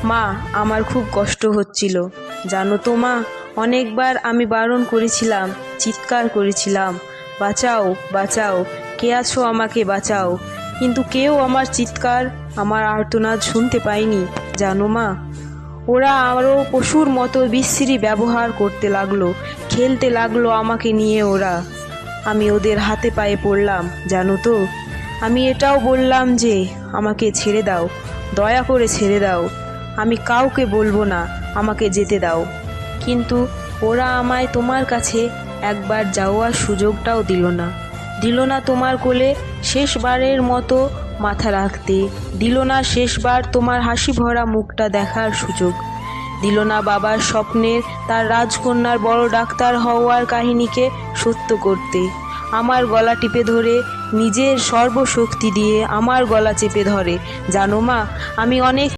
মা, আমার খুব কষ্ট হচ্ছিল, জানো তো মা। অনেকবার আমি বারণ করেছিলাম, চিৎকার করেছিলাম, বাঁচাও বাঁচাও, কে আছো আমাকে বাঁচাও, কিন্তু কেউ আমার চিৎকার, আমার আর্তনাদ শুনতে পায়নি, জানো মা। ওরা আরও পশুর মতো বিশ্রী ব্যবহার করতে লাগলো, খেলতে লাগলো আমাকে নিয়ে ওরা। আমি ওদের হাতে পায়ে পড়লাম, জানো তো। আমি এটাও বললাম যে আমাকে ছেড়ে দাও, দয়া করে ছেড়ে দাও, আমি কাউকে বলবো না, আমাকে যেতে দাও। কিন্তু ওরা আমায় তোমার কাছে একবার যাওয়ার সুযোগটাও দিল না তোমার কোলে শেষবারের মতো মাথা রাখতে, দিল না শেষবার তোমার হাসি ভরা মুখটা দেখার সুযোগ, দিল না বাবার স্বপ্নের তার রাজকন্যার বড় ডাক্তার হওয়ার কাহিনীকে সত্য করতে। আমার গলা টিপে ধরে, নিজের সর্বশক্তি দিয়ে আমার গলা চেপে ধরে, জানো মা। আমি অনেক